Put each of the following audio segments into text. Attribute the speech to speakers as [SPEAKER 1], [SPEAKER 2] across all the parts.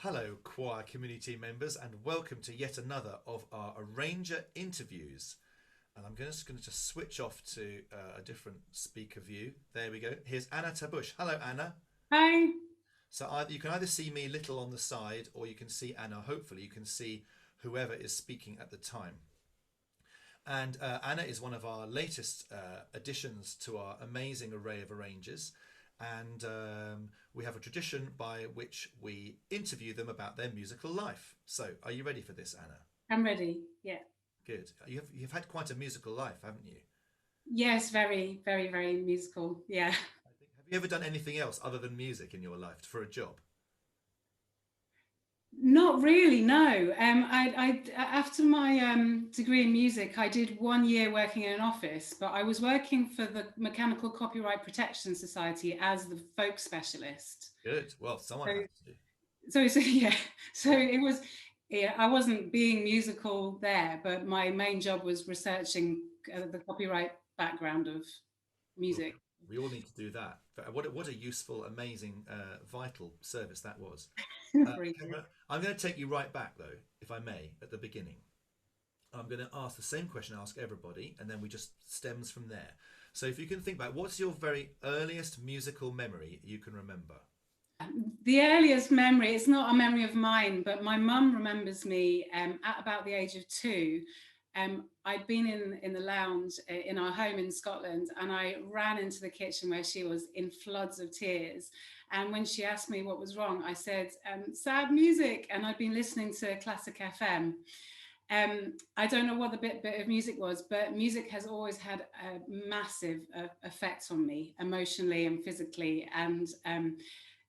[SPEAKER 1] Hello, choir community members, and welcome to yet another of our arranger interviews. And I'm just going to just switch off to a different speaker view. There we go. Here's Anna Tabbush. Hello, Anna.
[SPEAKER 2] Hi.
[SPEAKER 1] So you can either see me little on the side, or you can see Anna. Hopefully, you can see whoever is speaking at the time. And Anna is one of our latest additions to our amazing array of arrangers. And we have a tradition by which we interview them about their musical life. So, are you ready for this, Anna?
[SPEAKER 2] I'm ready. Yeah.
[SPEAKER 1] Good. You've had quite a musical life, haven't you?
[SPEAKER 2] Yes, very, very, very musical. Yeah.
[SPEAKER 1] Have you ever done anything else other than music in your life for a job?
[SPEAKER 2] Not really, no. After my degree in music, I did 1 year working in an office, but I was working for the Mechanical Copyright Protection Society as the folk specialist.
[SPEAKER 1] Good. Well, someone
[SPEAKER 2] So,
[SPEAKER 1] has to.
[SPEAKER 2] so yeah. So it was, yeah, I wasn't being musical there, but my main job was researching the copyright background of
[SPEAKER 1] Well,
[SPEAKER 2] music.
[SPEAKER 1] we all need to do that. What a useful, amazing, vital service that was.
[SPEAKER 2] Brilliant.
[SPEAKER 1] I'm going to take you right back, though, if I may, at the beginning. I'm going to ask the same question I ask everybody, and then we just stems from there. So, if you can think back, what's your very earliest musical memory you can remember?
[SPEAKER 2] The earliest memory, it's not a memory of mine, but my mum remembers me at about the age of 2. I'd been in the lounge in our home in Scotland, and I ran into the kitchen where she was in floods of tears. And when she asked me what was wrong, I said, sad music. And I'd been listening to Classic FM. I don't know what the bit of music was, but music has always had a massive effect on me emotionally and physically. And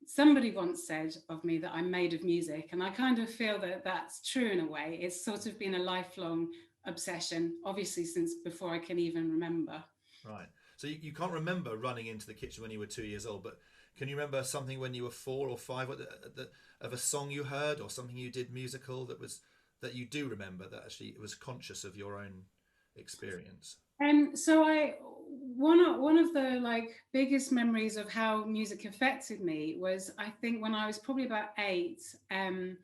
[SPEAKER 2] somebody once said of me that I'm made of music, and I kind of feel that that's true in a way. It's sort of been a lifelong obsession, obviously, since before I can even remember.
[SPEAKER 1] Right. So, you can't remember running into the kitchen when you were 2 years old, but can you remember something when you were 4 or 5 of a song you heard or something you did musical that you do remember that actually it was conscious of your own experience?
[SPEAKER 2] So one of the like biggest memories of how music affected me was I think when I was probably about 8, and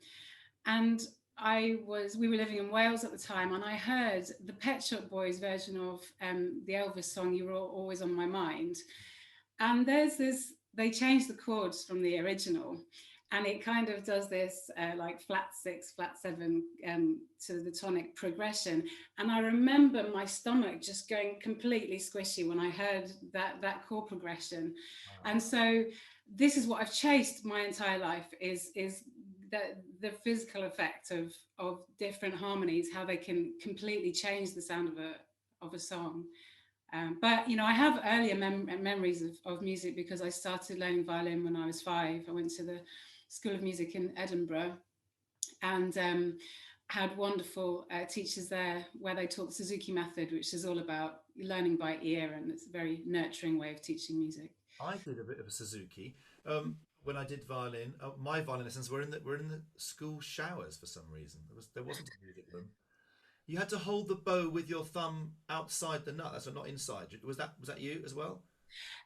[SPEAKER 2] we were living in Wales at the time, and I heard the Pet Shop Boys version of the Elvis song "You Were Always on My Mind," and there's this they changed the chords from the original, and it kind of does this like flat 6 flat 7 to the tonic progression, and I remember my stomach just going completely squishy when I heard that chord progression.
[SPEAKER 1] Wow.
[SPEAKER 2] And so this is what I've chased my entire life, is the physical effect of different harmonies, how they can completely change the sound of a song. But I have earlier memories of music because I started learning violin when I was 5. I went to the School of Music in Edinburgh, and had wonderful teachers there where they taught the Suzuki method, which is all about learning by ear, and it's a very nurturing way of teaching music.
[SPEAKER 1] I did a bit of a Suzuki when I did violin. My violin lessons were in the school showers for some reason. There wasn't a music room. You had to hold the bow with your thumb outside the nut, so not inside. Was that you as well?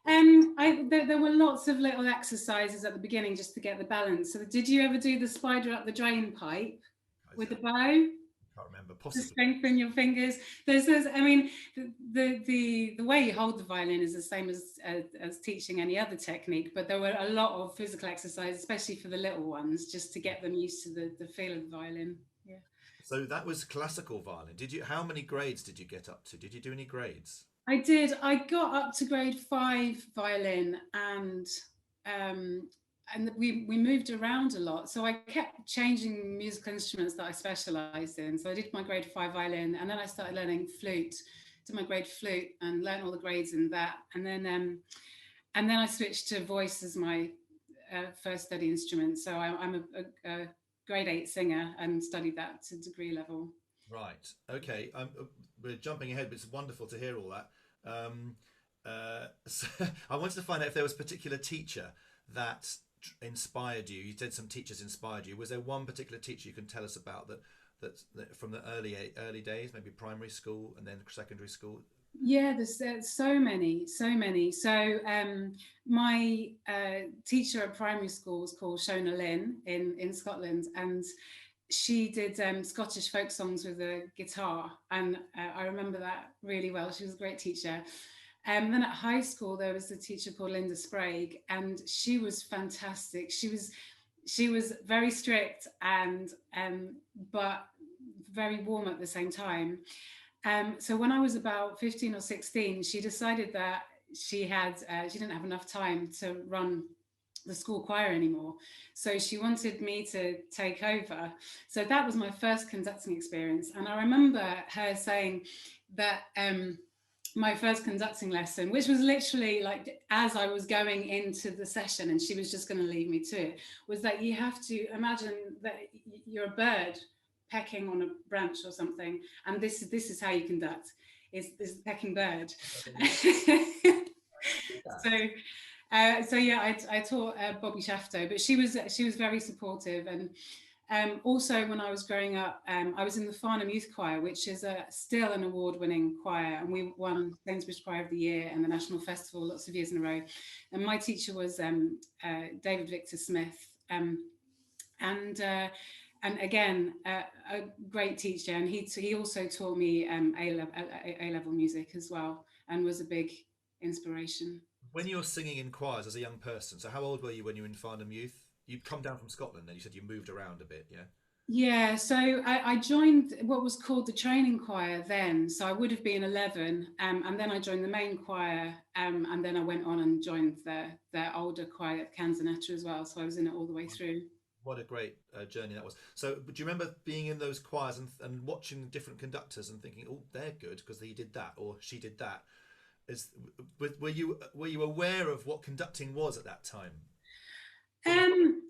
[SPEAKER 2] There were lots of little exercises at the beginning just to get the balance. So, did you ever do the spider up the drain pipe
[SPEAKER 1] I
[SPEAKER 2] with the
[SPEAKER 1] don't,
[SPEAKER 2] bow
[SPEAKER 1] can't remember.
[SPEAKER 2] to
[SPEAKER 1] Possibly.
[SPEAKER 2] strengthen your fingers? There's I mean, the way you hold the violin is the same as teaching any other technique, but there were a lot of physical exercise, especially for the little ones, just to get them used to the feel of the violin. Yeah.
[SPEAKER 1] So that was classical violin. Did you? How many grades did you get up to? Did you do any grades?
[SPEAKER 2] I did. I got up to grade 5 violin, um, and we moved around a lot. So I kept changing musical instruments that I specialised in. So I did my grade 5 violin, and then I started learning flute. Did my grade flute and learned all the grades in that, and then I switched to voice as my first study instrument. So I'm a grade 8 singer and studied that to degree level.
[SPEAKER 1] Right. Okay. We're jumping ahead, but it's wonderful to hear all that. So I wanted to find out if there was a particular teacher that inspired you. You said some teachers inspired you. Was there one particular teacher you can tell us about that from the early days, maybe primary school and then secondary school?
[SPEAKER 2] Yeah, there's so many, so many. So my teacher at primary school was called Shona Lynn in Scotland, and she did Scottish folk songs with a guitar, and I remember that really well. She was a great teacher. Then at high school, there was a teacher called Linda Sprague, and she was fantastic. She was very strict and but very warm at the same time. So when I was about 15 or 16, she decided that she didn't have enough time to run the school choir anymore. So she wanted me to take over. So that was my first conducting experience. And I remember her saying that my first conducting lesson, which was literally like as I was going into the session and she was just going to leave me to it, was that you have to imagine that you're a bird pecking on a branch or something, and this is how you conduct. Is this pecking bird? so so yeah, I taught Bobby Shafto, but she was very supportive. And also, when I was growing up, I was in the Farnham Youth Choir, which is still an award-winning choir, and we won Sainsbury's Choir of the Year and the National Festival lots of years in a row. And my teacher was David Victor Smith, and again a great teacher, and he also taught me A-level music as well, and was a big inspiration.
[SPEAKER 1] When you're singing in choirs as a young person, so how old were you when you were in Farnham Youth? You'd come down from Scotland, and you said you moved around a bit, yeah?
[SPEAKER 2] Yeah, so I joined what was called the training choir then. So I would have been 11, and then I joined the main choir, and then I went on and joined their older choir at Canzonetta as well. So I was in it all the way through.
[SPEAKER 1] What a great journey that was. So, do you remember being in those choirs and watching different conductors and thinking, "Oh, they're good because he did that or she did that"? Is were you aware of what conducting was at that time? From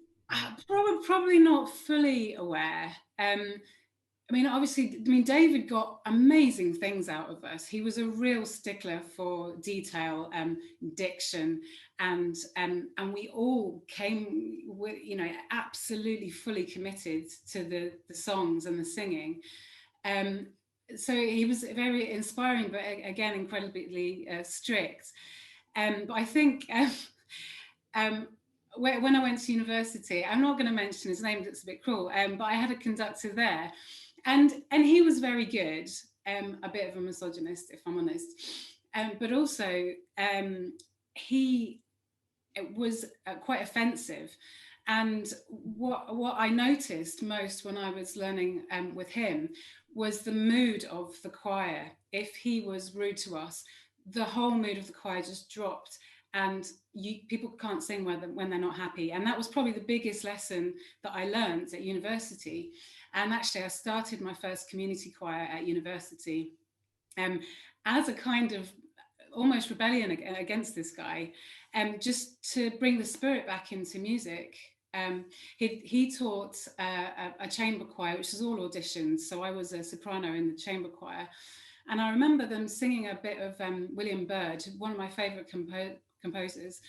[SPEAKER 2] Probably not fully aware. I mean, obviously, I mean, David got amazing things out of us. He was a real stickler for detail, diction, and we all came with, absolutely fully committed to the songs and the singing. Um, so he was very inspiring, but again, incredibly strict. But I think um, when I went to university, I'm not going to mention his name, that's a bit cruel, but I had a conductor there, and he was very good, a bit of a misogynist, if I'm honest, but also he was quite offensive. And what I noticed most when I was learning with him was the mood of the choir. If he was rude to us, the whole mood of the choir just dropped, and people can't sing when they're not happy. And that was probably the biggest lesson that I learned at university. And actually, I started my first community choir at university, um, as a kind of almost rebellion against this guy, just to bring the spirit back into music. He taught a chamber choir, which was all auditions. So I was a soprano in the chamber choir. And I remember them singing a bit of William Byrd, one of my favourite composers.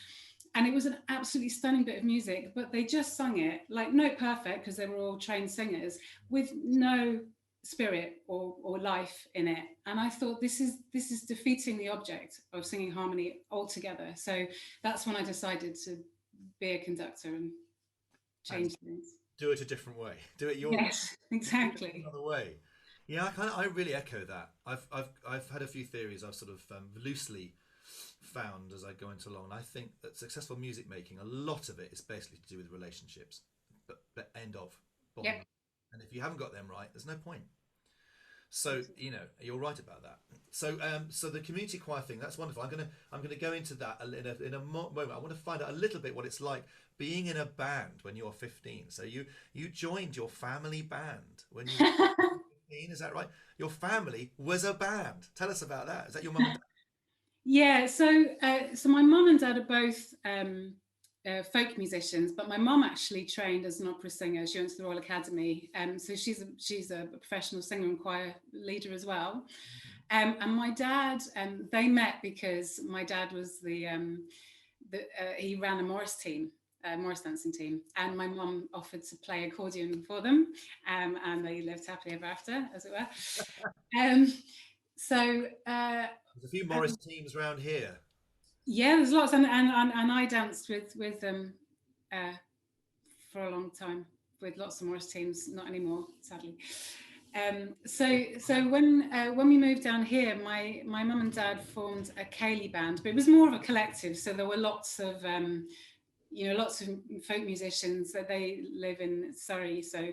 [SPEAKER 2] And it was an absolutely stunning bit of music, but they just sung it like note perfect because they were all trained singers with no spirit or life in it. And I thought this is defeating the object of singing harmony altogether. So that's when I decided to be a conductor and
[SPEAKER 1] and
[SPEAKER 2] change things.
[SPEAKER 1] do it a different way. Do it your way.
[SPEAKER 2] Yes, exactly.
[SPEAKER 1] Another way. Yeah, I really echo that. I've had a few theories I've sort of loosely found as I go into along. And I think that successful music making, a lot of it is basically to do with relationships. But end of. Bottom.
[SPEAKER 2] Yep.
[SPEAKER 1] And if you haven't got them right, there's no point. So you're right about that. So the community choir thing, that's wonderful. I'm gonna go into that in a moment. I want to find out a little bit what it's like being in a band when you're 15. So you joined your family band when you were 15, is that right? Your family was a band. Tell us about that. Is that your mum and dad?
[SPEAKER 2] Yeah, so my mum and dad are both folk musicians, but my mum actually trained as an opera singer. She went to the Royal Academy, so she's a professional singer and choir leader as well. And my dad, they met because my dad was he ran a Morris team, Morris dancing team, and my mum offered to play accordion for them, and they lived happily ever after, as it were. Um, So
[SPEAKER 1] There's a few Morris teams around here.
[SPEAKER 2] yeah, there's lots, and I danced with them for a long time with lots of Morris teams. Not anymore, sadly. So when we moved down here, my mum and dad formed a ceilidh band, but it was more of a collective. So there were lots of lots of folk musicians that they live in Surrey. So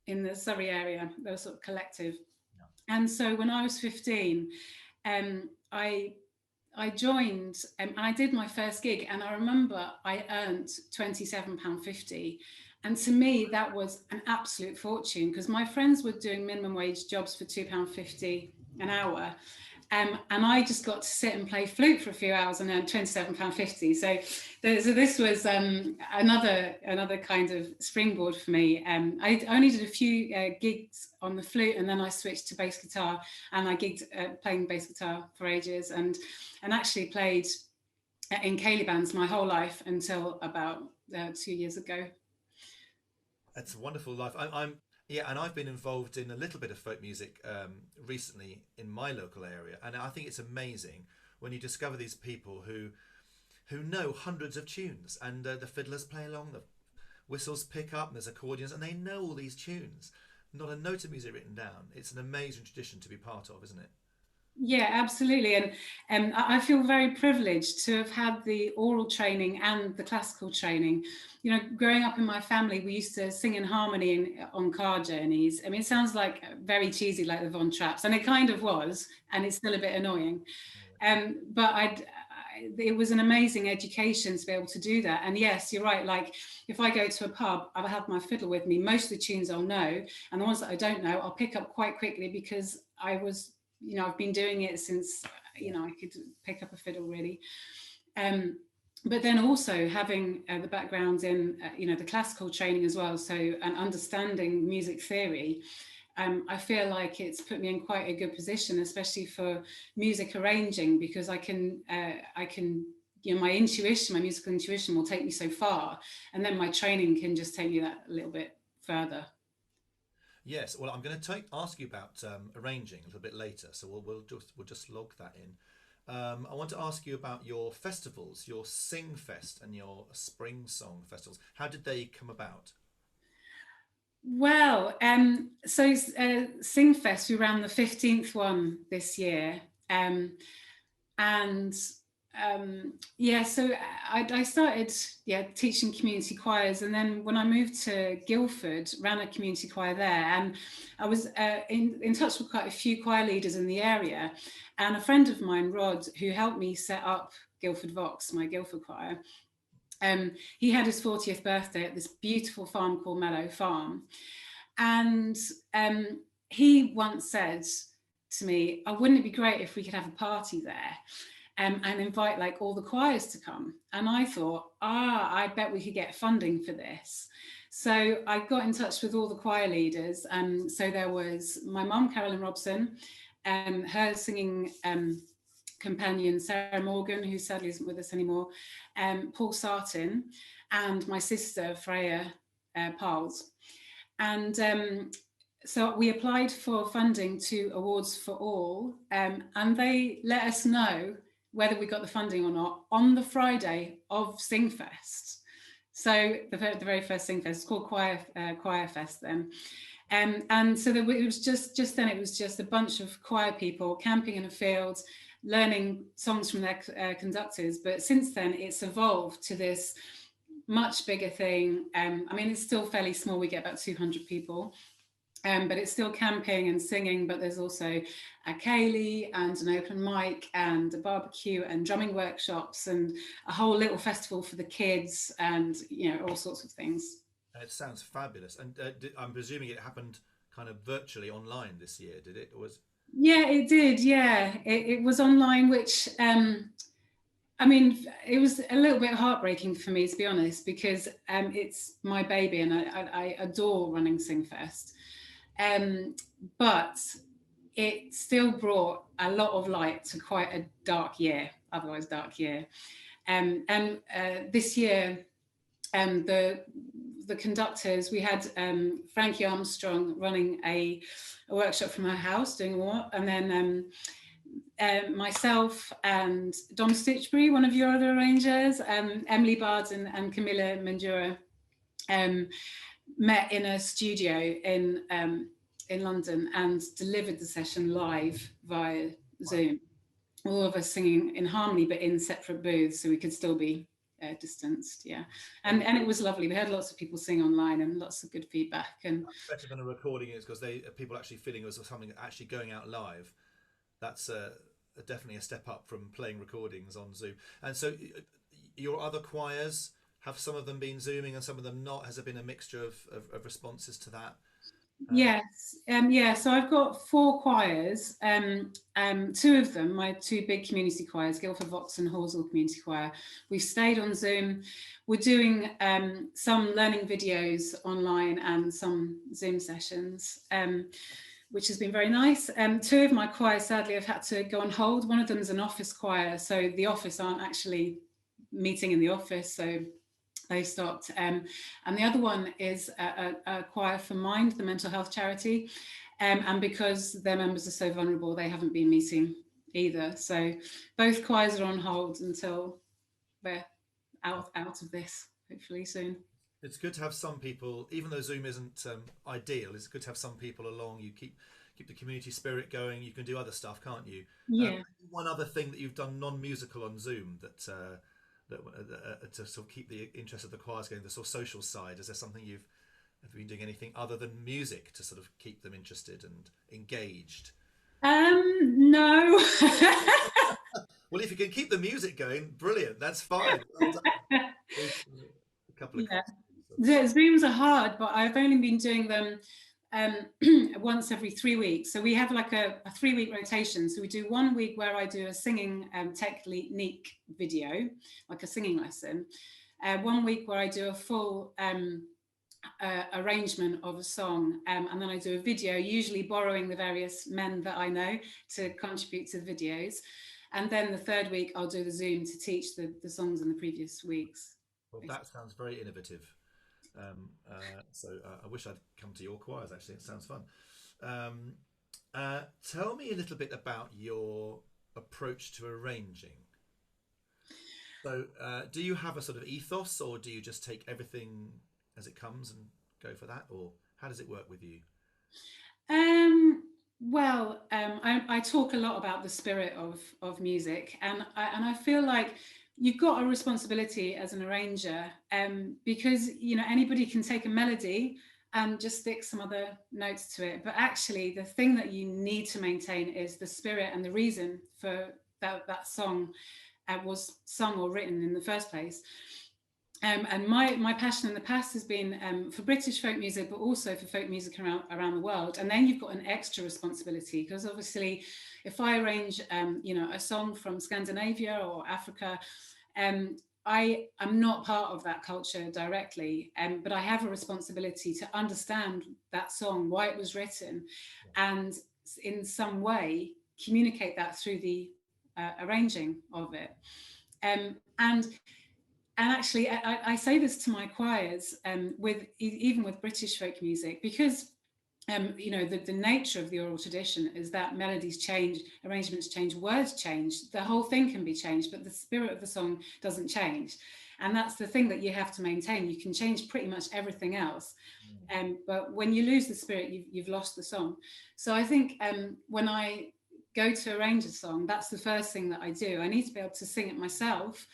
[SPEAKER 2] in the Surrey area, they were sort of collective. Yeah. And so when I was 15, I joined and I did my first gig, and I remember I earned £27.50. And to me, that was an absolute fortune, because my friends were doing minimum wage jobs for £2.50 an hour. And I just got to sit and play flute for a few hours and earn £27.50. So this was another kind of springboard for me. I only did a few gigs on the flute, and then I switched to bass guitar, and I gigged playing bass guitar for ages, and actually played in ceilidh bands my whole life until about 2 years ago.
[SPEAKER 1] That's a wonderful life. Yeah, and I've been involved in a little bit of folk music recently in my local area, and I think it's amazing when you discover these people who know hundreds of tunes, and the fiddlers play along, the whistles pick up, and there's accordions, and they know all these tunes. Not a note of music written down. It's an amazing tradition to be part of, isn't it?
[SPEAKER 2] Yeah, absolutely. And I feel very privileged to have had the oral training and the classical training. You know, growing up in my family, we used to sing in harmony on car journeys. I mean, it sounds like very cheesy, like the Von Trapps, and it kind of was, and it's still a bit annoying. But it was an amazing education to be able to do that. And yes, you're right. Like if I go to a pub, I'll have my fiddle with me. Most of the tunes I'll know, and the ones that I don't know, I'll pick up quite quickly, because I've been doing it since, I could pick up a fiddle really. But then also having the background in, the classical training as well. So, and understanding music theory, I feel like it's put me in quite a good position, especially for music arranging, because I can, my intuition, my musical intuition will take me so far. And then my training can just take me that a little bit further.
[SPEAKER 1] Yes, well, I'm going to ask you about arranging a little bit later, so we'll just log that in. I want to ask you about your festivals, your Sing Fest and your Spring Song festivals. How did they come about?
[SPEAKER 2] Well, so Sing Fest, we ran the 15th one this year, and so I started teaching community choirs, and then when I moved to Guildford, ran a community choir there, and I was in touch with quite a few choir leaders in the area, and a friend of mine, Rod, who helped me set up Guildford Vox, my Guildford choir, he had his 40th birthday at this beautiful farm called Meadow Farm, and he once said to me, "Oh, wouldn't it be great if we could have a party there?" And invite like all the choirs to come. And I thought, I bet we could get funding for this. So I got in touch with all the choir leaders. So there was my mum, Carolyn Robson, her singing companion, Sarah Morgan, who sadly isn't with us anymore, Paul Sartin, and my sister, Freya Parles. And so we applied for funding to Awards for All, and they let us know whether we got the funding or not on the Friday of Singfest. So the very first Singfest, it's called Choir Fest then. And so it was just then it was just a bunch of choir people camping in a field, learning songs from their conductors. But since then, it's evolved to this much bigger thing. I mean, it's still fairly small. We get about 200 people. But it's still camping and singing, but there's also a ceilidh and an open mic and a barbecue and drumming workshops and a whole little festival for the kids and, all sorts of things.
[SPEAKER 1] It sounds fabulous. And I'm presuming it happened kind of virtually online this year, did it?
[SPEAKER 2] Yeah, it did. Yeah, it was online, which, I mean, it was a little bit heartbreaking for me, to be honest, because it's my baby and I adore running Singfest. But it still brought a lot of light to quite a otherwise dark year. And this year, the conductors, we had Frankie Armstrong running a workshop from her house doing what, and then myself and Dom Stitchbury, one of your other arrangers, Emily Bard and Camilla Mandura met in a studio in London and delivered the session live via Zoom. All of us singing in harmony, but in separate booths, so we could still be distanced. Yeah, and it was lovely. We had lots of people sing online and lots of good feedback. And
[SPEAKER 1] better than a recording is because people actually feeling it was something actually going out live. That's definitely a step up from playing recordings on Zoom. And so, your other choirs, have some of them been Zooming and some of them not? Has there been a mixture of responses to that?
[SPEAKER 2] Yes, yeah. So I've got 4 choirs. 2 of them, my 2 big community choirs, Guildford Vaux and Horsell Community Choir. We've stayed on Zoom. We're doing some learning videos online and some Zoom sessions, which has been very nice. 2 of my choirs, sadly, have had to go on hold. One of them is an office choir, so the office aren't actually meeting in the office, so they stopped. And the other one is a choir for Mind, the mental health charity. And because their members are so vulnerable, they haven't been meeting either. So both choirs are on hold until we're out of this, hopefully soon.
[SPEAKER 1] It's good to have some people, even though Zoom isn't ideal. It's good to have some people along. You keep the community spirit going. You can do other stuff, can't you?
[SPEAKER 2] Yeah.
[SPEAKER 1] One other thing that you've done non-musical on Zoom that to sort of keep the interest of the choirs going, the sort of social side. Is there something have you been doing anything other than music to sort of keep them interested and engaged?
[SPEAKER 2] No.
[SPEAKER 1] Well, if you can keep the music going, brilliant. That's fine. A couple of
[SPEAKER 2] Zooms are hard, but I've only been doing them once every 3 weeks. So we have like a 3-week rotation. So we do 1 week where I do a singing technique video, like a singing lesson. 1 week where I do a full arrangement of a song, and then I do a video, usually borrowing the various men that I know to contribute to the videos. And then the 3rd week I'll do the Zoom to teach the songs in the previous weeks.
[SPEAKER 1] Well, that sounds very innovative. So I wish I'd come to your choirs, actually. It sounds fun. Tell me a little bit about your approach to arranging. So do you have a sort of ethos, or do you just take everything as it comes and go for that, or how does it work with you?
[SPEAKER 2] Well, I talk a lot about the spirit of music, and I feel like you've got a responsibility as an arranger, because anybody can take a melody and just stick some other notes to it, but actually the thing that you need to maintain is the spirit and the reason for that song was sung or written in the first place. And my passion in the past has been for British folk music, but also for folk music around the world. And then you've got an extra responsibility, because obviously if I arrange a song from Scandinavia or Africa, I am not part of that culture directly, but I have a responsibility to understand that song, why it was written, and in some way communicate that through the arranging of it. And actually, I say this to my choirs, even with British folk music, because the nature of the oral tradition is that melodies change, arrangements change, words change. The whole thing can be changed, but the spirit of the song doesn't change. And that's the thing that you have to maintain. You can change pretty much everything else. But when you lose the spirit, you've lost the song. So I think when I go to arrange a song, that's the first thing that I do. I need to be able to sing it myself,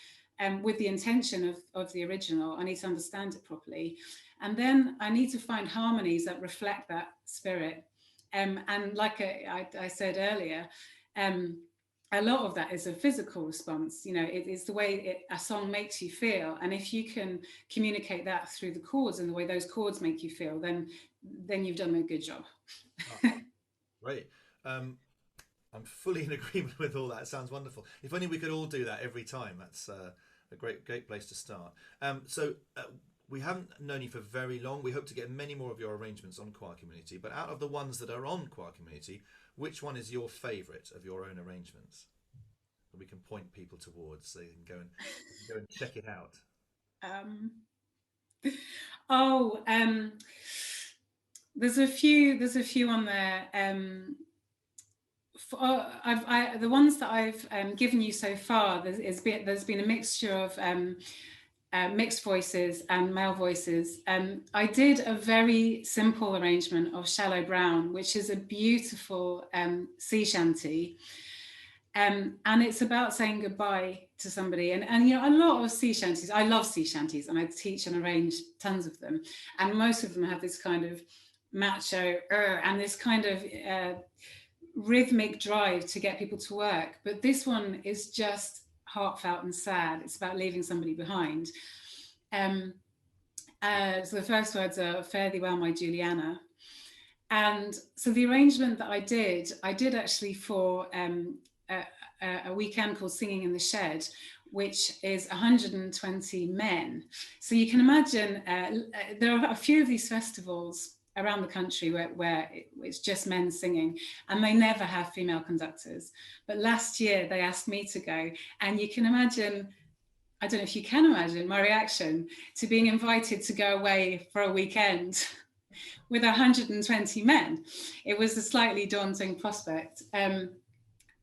[SPEAKER 2] with the intention of the original. I need to understand it properly. And then I need to find harmonies that reflect that spirit. And like I said earlier, a lot of that is a physical response. It's the way a song makes you feel. And if you can communicate that through the chords and the way those chords make you feel, then you've done a good job.
[SPEAKER 1] Great. I'm fully in agreement with all that. It sounds wonderful. If only we could all do that every time. That's a great place to start. So we haven't known you for very long. We hope to get many more of your arrangements on ChoirCommunity. But out of the ones that are on ChoirCommunity, which one is your favourite of your own arrangements? We can point people towards so they can go and check it out.
[SPEAKER 2] Oh, there's a few on there. The ones that I've given you so far, there's been a mixture of mixed voices and male voices. I did a very simple arrangement of Shallow Brown, which is a beautiful sea shanty. And it's about saying goodbye to somebody. And you know, a lot of sea shanties, I love sea shanties, and I teach and arrange tons of them. And most of them have this kind of macho and this kind of rhythmic drive to get people to work. But this one is just heartfelt and sad. It's about leaving somebody behind. So the first words are "Fare thee well, my Juliana." And so the arrangement that I did actually for a weekend called Singing in the Shed, which is 120 men. So you can imagine there are a few of these festivals around the country where it's just men singing, and they never have female conductors. But last year they asked me to go, and you can imagine, I don't know if you can imagine my reaction to being invited to go away for a weekend with 120 men. It was a slightly daunting prospect.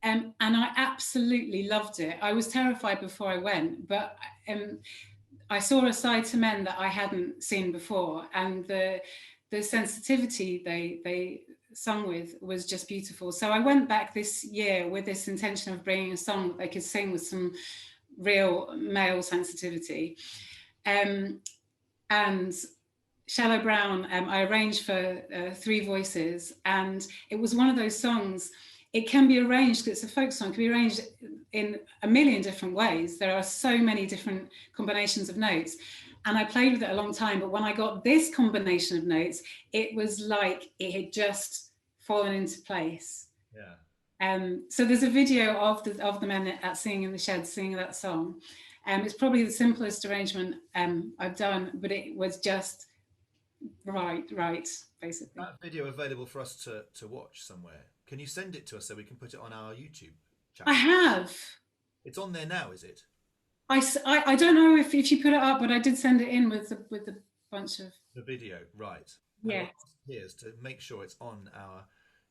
[SPEAKER 2] And I absolutely loved it. I was terrified before I went, but I saw a side to men that I hadn't seen before, and the sensitivity they sung with was just beautiful. So I went back this year with this intention of bringing a song that they could sing with some real male sensitivity. And Shallow Brown, I arranged for 3 voices, and it was one of those songs. It can be arranged, it's a folk song, it can be arranged in a million different ways. There are so many different combinations of notes. And I played with it a long time, but when I got this combination of notes, it was like it had just fallen into place.
[SPEAKER 1] Yeah.
[SPEAKER 2] So there's a video of the men at Singing in the Shed singing that song. It's probably the simplest arrangement I've done, but it was just right, basically.
[SPEAKER 1] That video available for us to watch somewhere. Can you send it to us so we can put it on our YouTube channel?
[SPEAKER 2] I have.
[SPEAKER 1] It's on there now, is it?
[SPEAKER 2] I don't know if you put it up, but I did send it in with the bunch of
[SPEAKER 1] the video, right?
[SPEAKER 2] Yeah.
[SPEAKER 1] Here's to make sure it's on our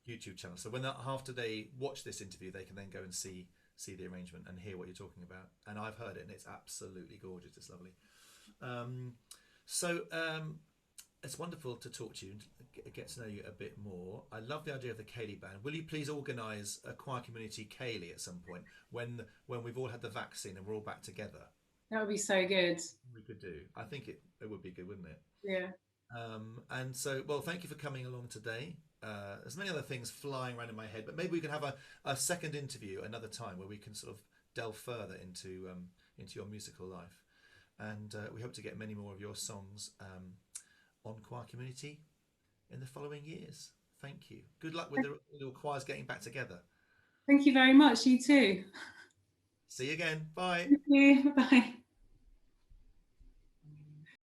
[SPEAKER 1] YouTube channel. So when after they watch this interview, they can then go and see the arrangement and hear what you're talking about. And I've heard it, and it's absolutely gorgeous. It's lovely. It's wonderful to talk to you and get to know you a bit more. I love the idea of the Ceilidh band. Will you please organise a choir community Ceilidh at some point when we've all had the vaccine and we're all back together?
[SPEAKER 2] That would be so good.
[SPEAKER 1] We could do. I think it would be good, wouldn't it?
[SPEAKER 2] Yeah.
[SPEAKER 1] And so, well, thank you for coming along today. There's many other things flying around in my head, but maybe we can have a second interview another time where we can sort of delve further into your musical life. And we hope to get many more of your songs on Choir Community in the following years. Thank you. Good luck with the little choirs getting back together.
[SPEAKER 2] Thank you very much. You too.
[SPEAKER 1] See you again. Bye.
[SPEAKER 2] Thank you. Bye.